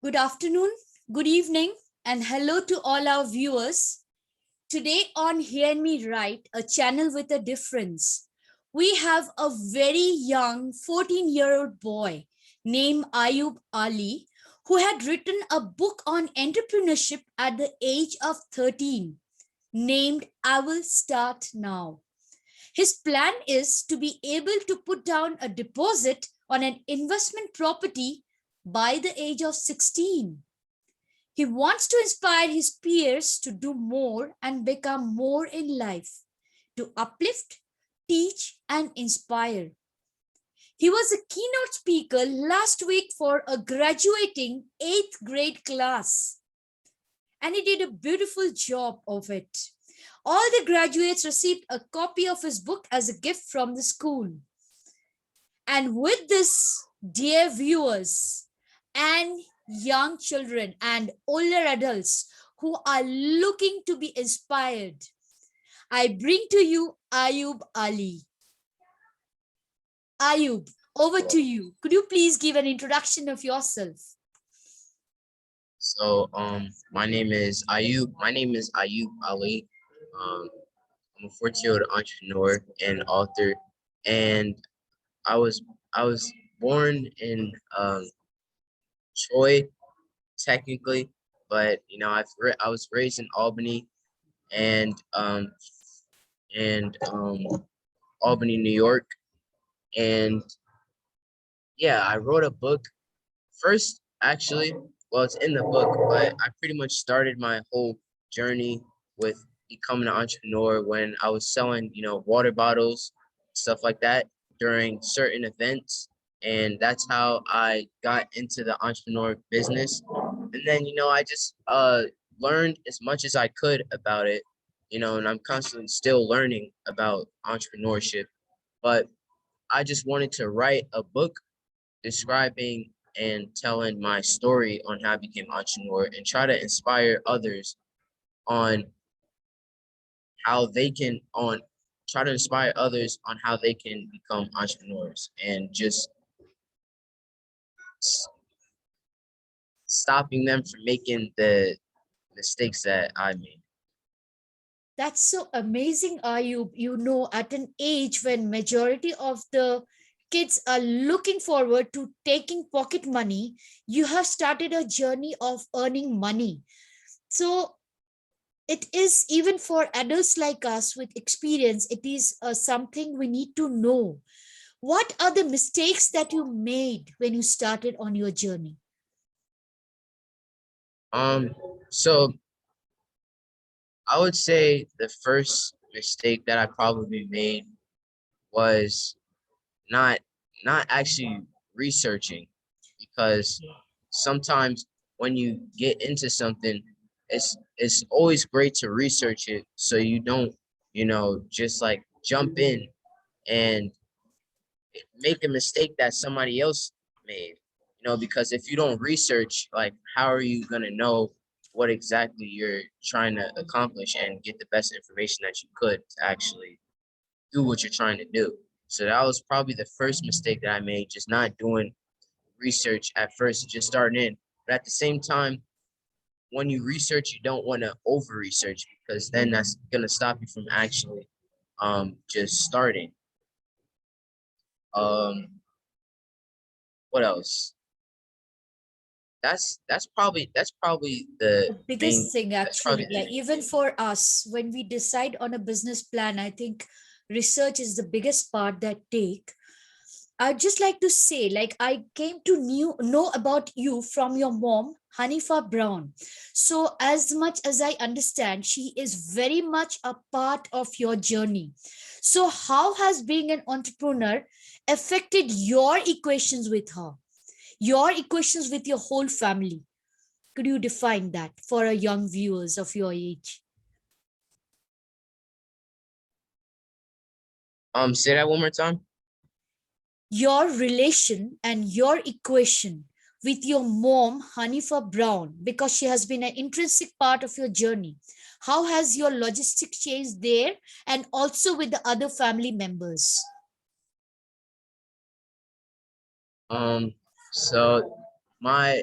Good afternoon, good evening, and hello to all our viewers. Today on Hear Me Right, a channel with a difference, we have a very young 14-year-old boy named Ayub Ali who had written a book on entrepreneurship at the age of 13 named I Will Start Now. His plan is to be able to put down a deposit on an investment property by the age of 16. He wants to inspire his peers to do more and become more in life, to uplift, teach, and inspire. He was a keynote speaker last week for a graduating 8th grade class, and he did a beautiful job of it. All the graduates received a copy of his book as a gift from the school. And with this, dear viewers and young children and older adults who are looking to be inspired, I bring to you Ayub Ali. Ayub, over to you. Could you please give an introduction of yourself? So, my name is Ayub. My name is Ayub Ali. I'm a 40-year-old entrepreneur and author, and I was I was born in Troy, technically, but I was raised in Albany, and and Albany, New York, and yeah, I wrote a book first. Actually, well, it's in the book, but I pretty much started my whole journey with becoming an entrepreneur when I was selling, water bottles, stuff like that during certain events. And that's how I got into the entrepreneur business. And then, I just learned as much as I could about it, and I'm constantly still learning about entrepreneurship. But I just wanted to write a book describing and telling my story on how I became an entrepreneur and try to inspire others on how they can try to inspire others on how they can become entrepreneurs and just stopping them from making the mistakes that I made. That's so amazing, Ayub. At an age when majority of the kids are looking forward to taking pocket money, you have started a journey of earning money. So it is, even for adults like us with experience, it is something we need to know. What are the mistakes that you made when you started on your journey? So I would say the first mistake that I probably made was not not actually researching, because sometimes when you get into something, it's always great to research it so you don't, just like jump in and make a mistake that somebody else made. Because if you don't research, like, how are you gonna know what exactly you're trying to accomplish and get the best information that you could to actually do what you're trying to do? So that was probably the first mistake that I made, just not doing research at first, just starting in. But at the same time, when you research, you don't want to over research, because then that's gonna stop you from actually just starting. What else? That's probably the Biggest main. thing, That's probably actually. the Yeah, main even thing. for us, when we decide on a business plan, I think research is the biggest part that take. I'd just like to say, like, I came to know about you from your mom, Hanifa Brown. So, as much as I understand, she is very much a part of your journey. So, how has being an entrepreneur affected your equations with her, your equations with your whole family? Could you define that for our young viewers of your age? Say that one more time. Your relation and your equation with your mom, Hanifa Brown, because she has been an intrinsic part of your journey. How has your logistics changed there and also with the other family members? So my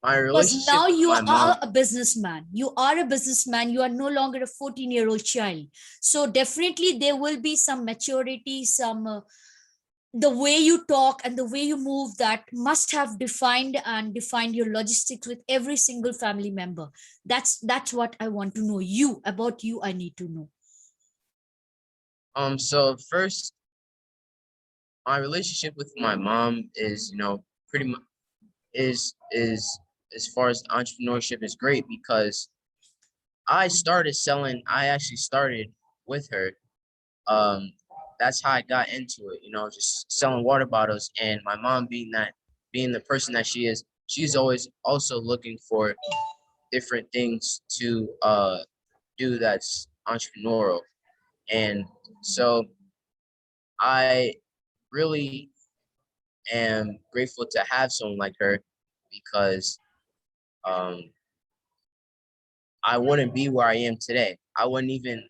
my Because relationship now with you my are mom. a businessman. You are a businessman. You are no longer a 14-year-old child. So definitely there will be some maturity, some the way you talk and the way you move that must have defined your logistics with every single family member. That's what I want to know. You, about you, I need to know. So first, my relationship with my mom is, pretty much is as far as entrepreneurship is great because I actually started with her. Um, that's how I got into it, just selling water bottles. And my mom being the person that she is, she's always also looking for different things to do that's entrepreneurial. And so I really am grateful to have someone like her because um, I wouldn't be where I am today. I wouldn't even,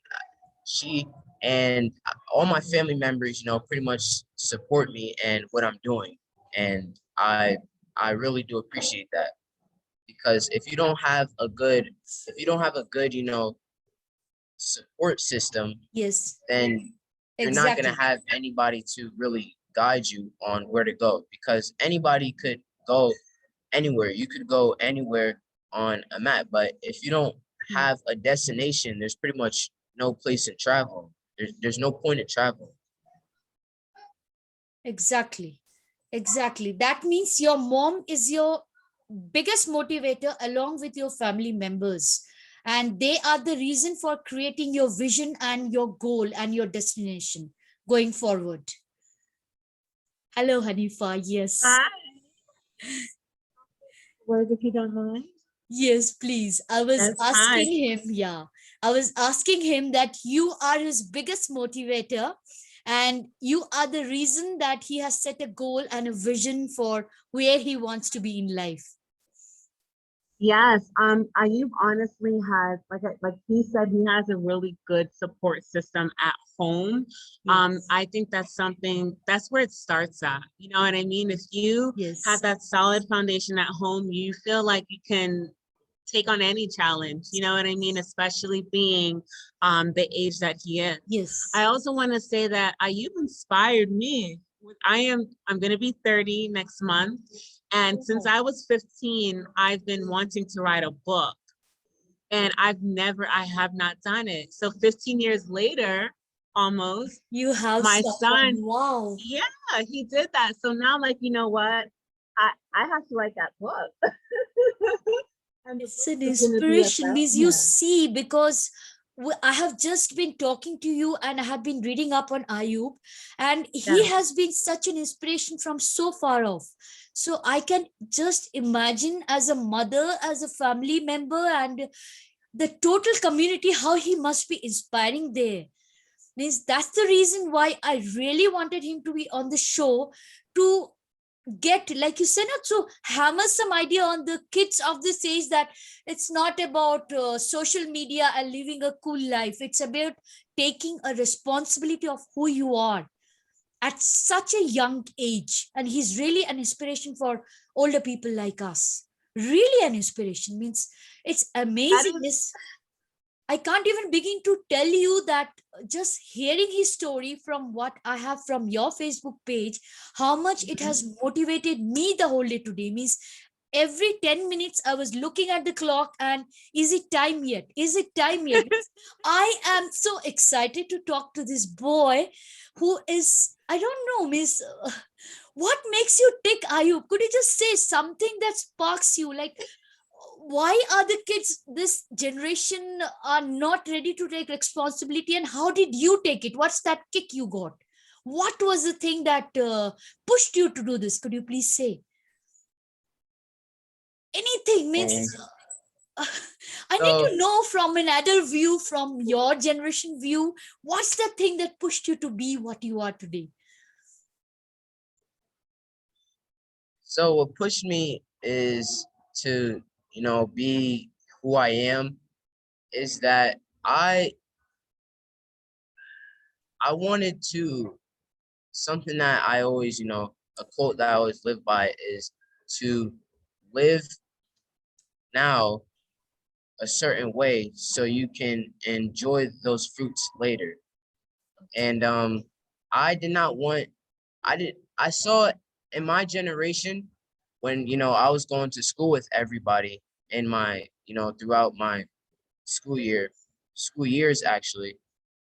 she and all my family members, pretty much support me and what I'm doing. And I really do appreciate that because if you don't have a good, support system, Yes, then you're not going to exactly. have anybody to really guide you on where to go because anybody could go anywhere. You could go anywhere on a map, but if you don't Hmm. have a destination, there's pretty much no place in travel. There's no point in travel. Exactly. Exactly. That means your mom is your biggest motivator along with your family members. And they are the reason for creating your vision and your goal and your destination going forward. Hello, Hanifa. Yes. Hi, word if you don't mind. Yes, please. I was Yes, hi. asking him, yeah. I was asking him that you are his biggest motivator and you are the reason that he has set a goal and a vision for where he wants to be in life. Yes, Ayub honestly has, like he said, he has a really good support system at home. Yes. I think that's something that's where it starts at. You know what I mean? If you have Yes. that solid foundation at home, you feel like you can take on any challenge. You know what I mean? Especially being the age that he is. I Yes. also want to say that Ayub inspired me. I'm gonna be 30 next month. And since Oh, I was 15, I've been wanting to write a book. And I have not done it. So 15 years later, almost, you have my someone. son, Wow. yeah, he did that. So now I'm like, you know what? I have to write that book. And the It's book an is going to be inspiration, about means you him. see, because I have just been talking to you and I have been reading up on Ayub, and he Yeah. has been such an inspiration from so far off. So I can just imagine as a mother, as a family member, and the total community, how he must be inspiring there. Means that's the reason why I really wanted him to be on the show to get, like you said, not so hammer some idea on the kids of this age that it's not about social media and living a cool life. It's about taking a responsibility of who you are at such a young age. And he's really an inspiration for older people like us. Really an inspiration. Means it's That amazing. is This I can't even begin to tell you that just hearing his story from what I have from your Facebook page, how much it mhm. has motivated me the whole day today. Means every 10 minutes I was looking at the clock and is it time yet? Is it time yet? I am so excited to talk to this boy who is, I don't know, Miss. What makes you tick, Ayub? Could you just say something that sparks you? Like, why are the kids this generation are not ready to take responsibility, and how did you take it? What's that kick you got? What was the thing that pushed you to do this? Could you please say anything? And Means I need so to know from an adult view, from your generation view, what's the thing that pushed you to be what you are today? so what pushed me is to, be who I am is that I wanted to something that I always, a quote that I always live by is to live now a certain way so you can enjoy those fruits later. And I did not want I saw in my generation when I was going to school with everybody in my throughout my school years actually,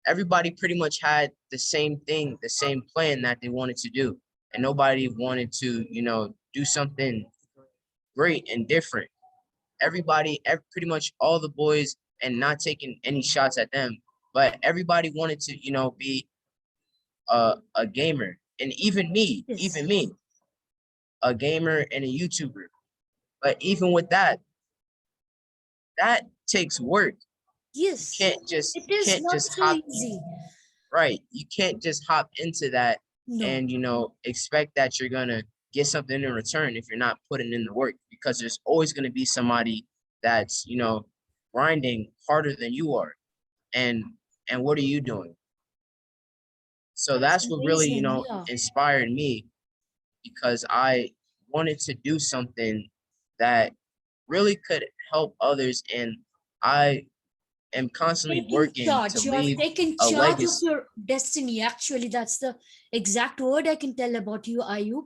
everybody pretty much had the same thing, the same plan that they wanted to do, and nobody wanted to do something great and different. Pretty much all the boys, and not taking any shots at them, but everybody wanted to be a gamer, and even me, a gamer and a YouTuber. But even with that, that takes work. Yes, it You is can't not just so hop easy. right. You can't just hop into that No. and expect that you're gonna get something in return if you're not putting in the work, because there's always gonna be somebody that's grinding harder than you are. And what are you doing? So That's that's what really, amazing. Yeah. inspired me, because I wanted to do something that really could help others. And I am constantly Taking working to charge. You have leave taken a charge of legacy. your destiny. Actually, that's the exact word I can tell about you, Ayub.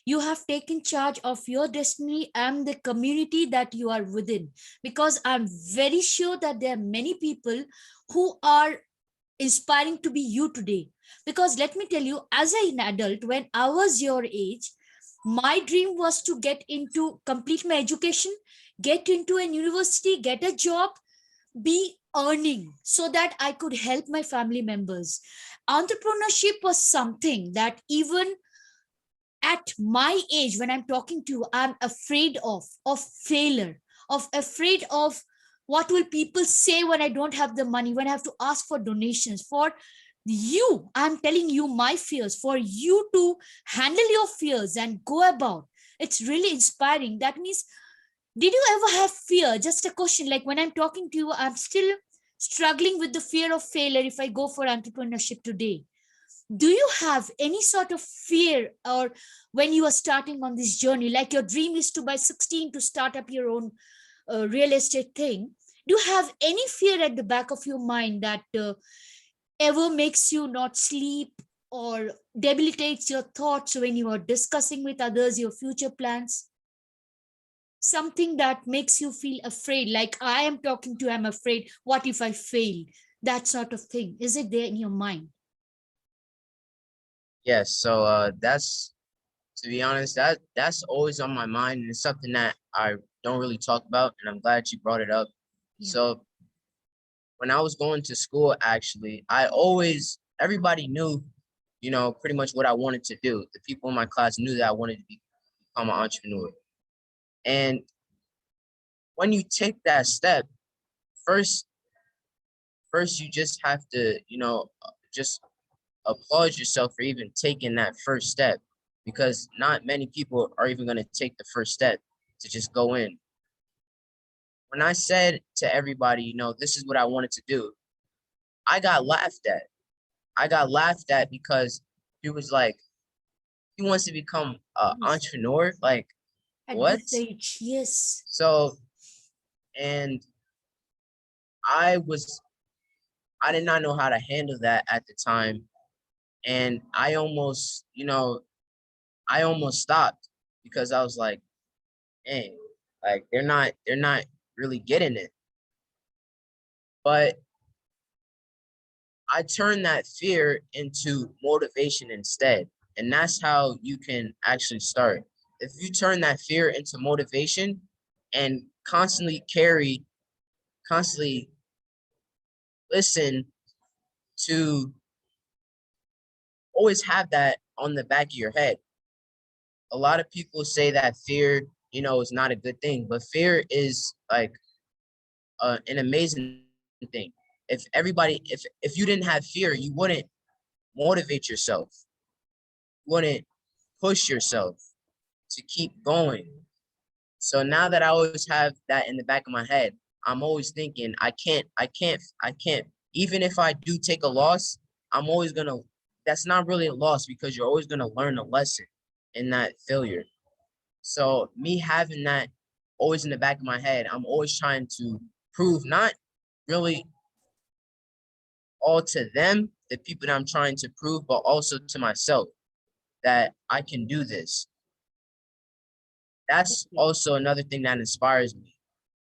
You have taken charge of your destiny and the community that you are within. Because I'm very sure that there are many people who are inspiring to be you today. Because let me tell you, as an adult, when I was your age, my dream was to get into complete my education, get into an university, get a job, be earning so that I could help my family members. Entrepreneurship was something that even at my age, when I'm talking to you, I'm afraid of failure, of afraid of what will people say when I don't have the money, when I have to ask for donations. For you, I'm telling you my fears, for you to handle your fears and go about. It's really inspiring. That means, did you ever have fear? Just a question. Like when I'm talking to you, I'm still struggling with the fear of failure if I go for entrepreneurship today. Do you have any sort of fear, or when you are starting on this journey, like your dream is to by 16 to start up your own real estate thing? Do you have any fear at the back of your mind that ever makes you not sleep or debilitates your thoughts when you are discussing with others your future plans? Something that makes you feel afraid, like I am talking to, I'm afraid, what if I fail? That sort of thing. Is it there in your mind? Yes, so that's, to be honest, that's always on my mind, and it's something that I don't really talk about, and I'm glad you brought it up. Yeah. So when I was going to school, actually, everybody knew, pretty much what I wanted to do. The people in my class knew that I wanted to become an entrepreneur. And when you take that step, first, you just have to, just applaud yourself for even taking that first step, because not many people are even going to take the first step to just go in. When I said to everybody, this is what I wanted to do, I got laughed at. I got laughed at because he was like, he wants to become an Yes. entrepreneur. Like, At what? this age, yes. So, and I was, I did not know how to handle that at the time. And I almost, I almost stopped, because I was like, dang, like they're not really getting it. But I turned that fear into motivation instead. And that's how you can actually start. If you turn that fear into motivation and constantly listen to, always have that on the back of your head. A lot of people say that fear, is not a good thing, but fear is like an amazing thing. If you didn't have fear, you wouldn't motivate yourself, wouldn't push yourself to keep going. So now that I always have that in the back of my head, I'm always thinking, I can't, even if I do take a loss, I'm always gonna, that's not really a loss, because you're always gonna learn a lesson. in that failure. So me having that always in the back of my head, I'm always trying to prove not really all to them, the people that I'm trying to prove, but also to myself that I can do this. That's also another thing that inspires me.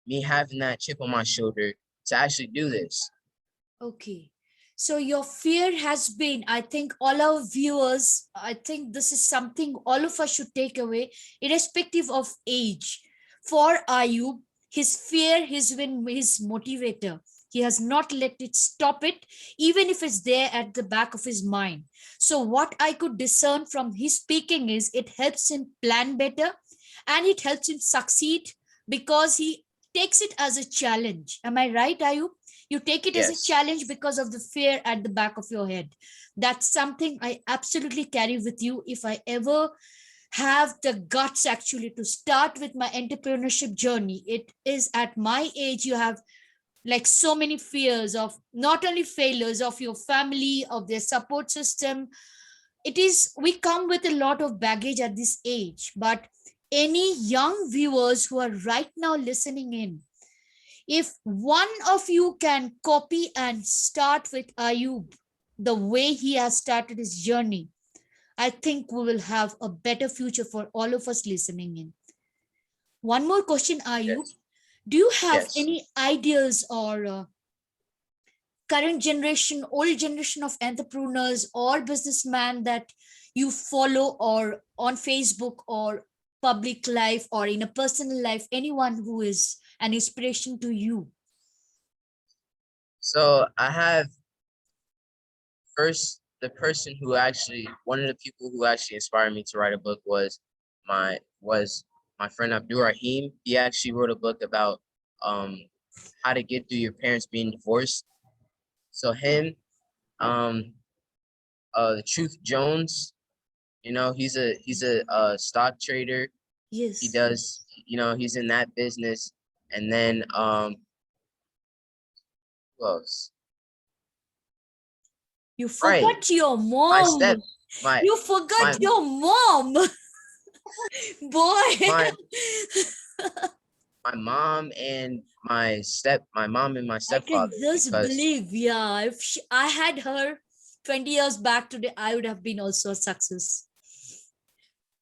Me having that chip on my shoulder to actually do this. Okay. So your fear has been, I think all our viewers, I think this is something all of us should take away, irrespective of age. For Ayub, his fear has been his motivator. He has not let it stop it, even if it's there at the back of his mind. So what I could discern from his speaking is it helps him plan better and it helps him succeed because he takes it as a challenge. Am I right, Ayub? You take it as a Yes. challenge because of the fear at the back of your head. That's something I absolutely carry with you. If I ever have the guts actually to start with my entrepreneurship journey, it is at my age. You have like so many fears of not only failures of your family, of their support system. It is, we come with a lot of baggage at this age. But any young viewers who are right now listening in, if one of you can copy and start with Ayub the way he has started his journey, I think we will have a better future for all of us listening in. One more question, Ayub. Yes. Do you have Yes. any ideas or current generation, old generation of entrepreneurs or businessmen that you follow or on Facebook or public life or in a personal life, anyone who is an inspiration to you? So I have first the person who actually one of the people who actually inspired me to write a book was my friend Abdul Rahim. He actually wrote a book about um how to get through your parents being divorced. So him, um the Truth Jones, he's a stock trader. He Yes. does, he's in that business. And then who else? You Right. forgot your My mom. step my You forgot my your mom. Boy. my my mom and my mom and my I can stepfather, just because believe, yeah, if I had her 20 years back today, I would have been also a success.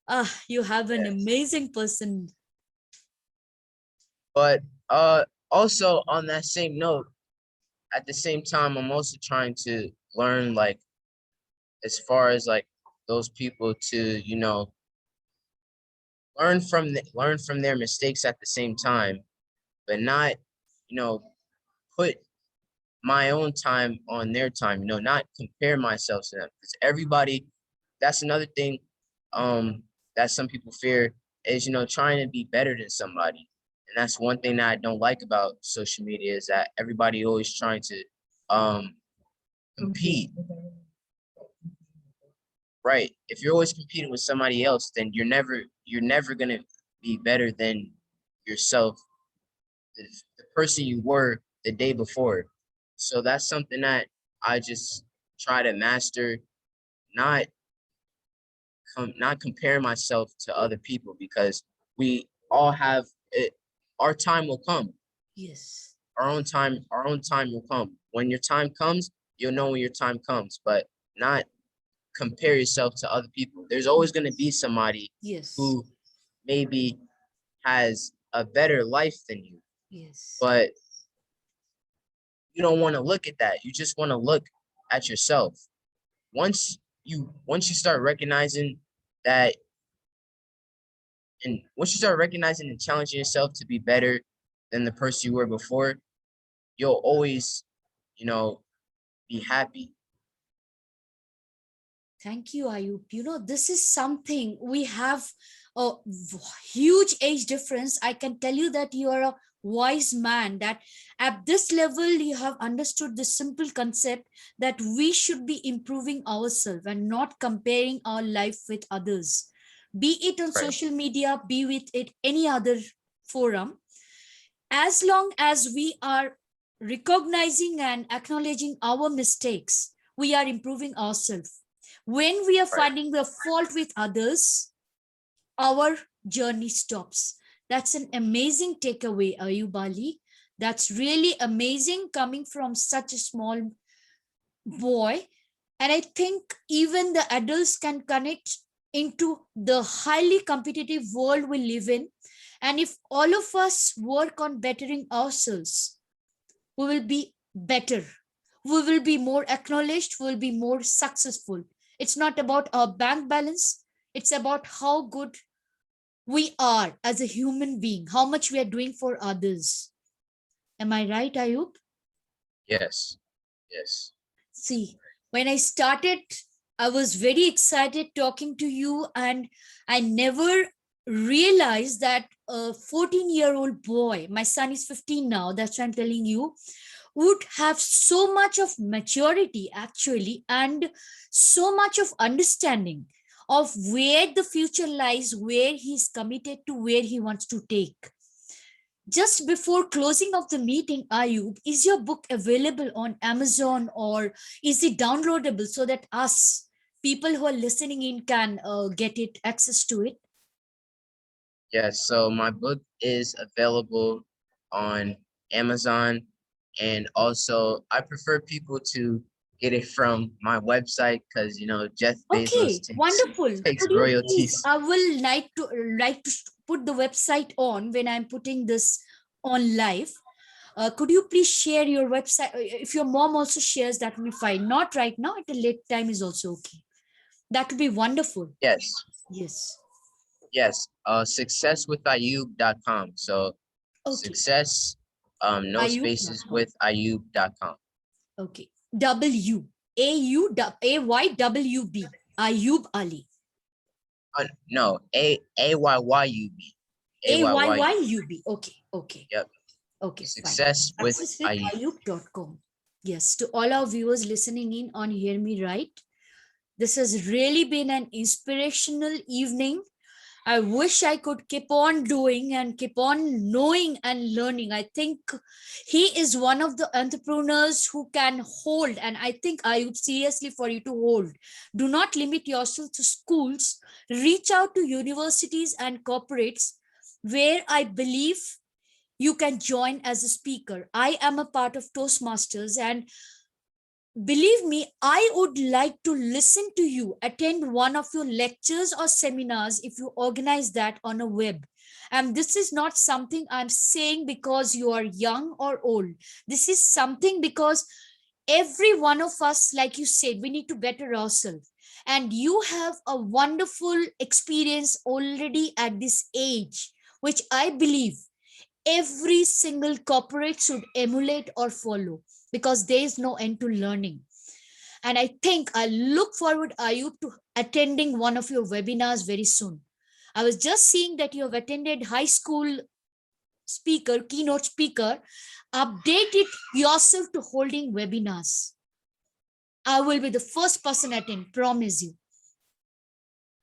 Ah, you have an yes. amazing person. But also on that same note, at the same time, I'm also trying to learn, like, as far as like those people to, learn from their mistakes at the same time, but not, put my own time on their time, not compare myself to them. Because everybody, that's another thing that some people fear is, trying to be better than somebody. And that's one thing that I don't like about social media, is that everybody always trying to compete. Right. If you're always competing with somebody else, then you're never gonna be better than yourself, the person you were the day before. So that's something that I just try to master, not not compare myself to other people, because we all have it. Our time will come. Yes. Our own time will come. When your time comes, you'll know when your time comes, but not compare yourself to other people. There's always going to be somebody Yes. who maybe has a better life than you, Yes. but you don't want to look at that. You just want to look at yourself. Once you start recognizing that, and once you start recognizing and challenging yourself to be better than the person you were before, you'll always, you know, be happy. Thank you, Ayub. You know, this is something we have a huge age difference. I can tell you that you are a wise man, that at this level you have understood the simple concept that we should be improving ourselves and not comparing our life with others, be it on Right. social media, be with it any other forum. As long as we are recognizing and acknowledging our mistakes, we are improving ourselves. When we are Right. finding the fault with others, our journey stops. That's an amazing takeaway, Ayub Ali. That's really amazing coming from such a small boy. And I think even the adults can connect into the highly competitive world we live in. And if all of us work on bettering ourselves, we will be better. We will be more acknowledged, we will be more successful. It's not about our bank balance, it's about how good we are as a human being, how much we are doing for others. Am I right, Ayub? Yes. Yes. See, when I started, I was very excited talking to you, and I never realized that a 14-year-old boy, my son is 15 now, that's why I'm telling you, would have so much of maturity actually, and so much of understanding of where the future lies, where he's committed to, where he wants to take. Just before closing of the meeting, Ayub, is your book available on Amazon, or is it downloadable so that us people who are listening in can get it, access to it? Yes. So my book is available on Amazon, and also I prefer people to get it from my website because Jeff Bezos Okay, wonderful. takes Could you please, royalties. I will like to put the website on when I'm putting this on live. Could you please share your website? If your mom also shares, that will be fine. Not right now, at a late time is also okay. That would be wonderful. Yes. Yes. Yes. Successwithayub.com. So Okay. success, no spaces Ayub.com. with ayub.com. Okay. W A U A Y W B. Ayub Ali. No, AYYUB. A Y Y AYYUB. U B. Okay. Okay. Yep. Okay. Fine. Success with Ayub. Successwithayub.com. Yes. To all our viewers listening in on Hear Me Right, this has really been an inspirational evening. I wish I could keep on doing and keep on knowing and learning. I think he is one of the entrepreneurs who can hold, and I think I would seriously for you to hold. Do not limit yourself to schools. Reach out to universities and corporates where I believe you can join as a speaker. I am a part of Toastmasters, and believe me, I would like to listen to you, attend one of your lectures or seminars if you organize that on a web. And this is not something I'm saying because you are young or old. This is something because every one of us, like you said, we need to better ourselves. And you have a wonderful experience already at this age, which I believe every single corporate should emulate or follow, because there is no end to learning. And I think I look forward, Ayub, to attending one of your webinars very soon. I was just seeing that you have attended high school speaker, keynote speaker. Update it yourself to holding webinars. I will be the first person attend, promise you.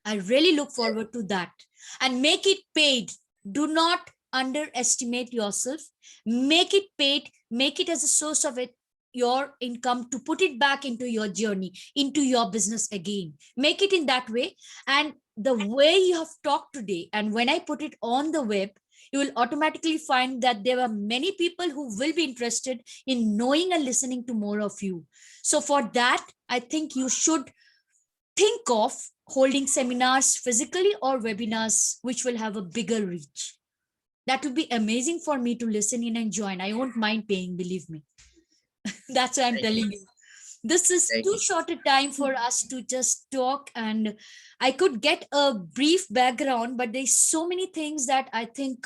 I really look forward to that. And make it paid. Do not underestimate yourself. Make it paid. Make it as a source of it, your income, to put it back into your journey, into your business again. Make it in that way. And the way you have talked today, and when I put it on the web, you will automatically find that there are many people who will be interested in knowing and listening to more of you. So for that, I think you should think of holding seminars physically or webinars which will have a bigger reach. That would be amazing for me to listen in and join. I won't mind paying, believe me. That's what I'm telling you. This is too short a time for us to just talk, and I could get a brief background, but there's so many things that I think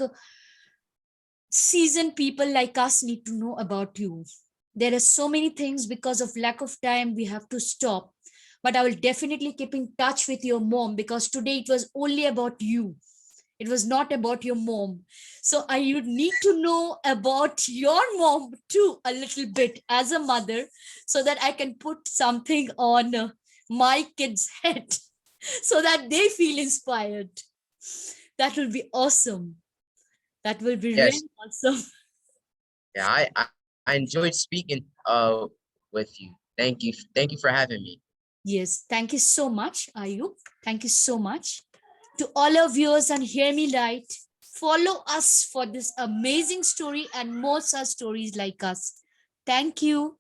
seasoned people like us need to know about you. There are so many things, because of lack of time we have to stop, but I will definitely keep in touch with your mom, because today it was only about you. It was not about your mom. So I would need to know about your mom too, a little bit as a mother, so that I can put something on my kids' head so that they feel inspired. That will be awesome. That will be Yes. really awesome. Yeah, I enjoyed speaking with you. Thank you. Thank you for having me. Yes, thank you so much, Ayub. Thank you so much. To all our viewers on Hear Me Right, follow us for this amazing story and more such stories like us. Thank you.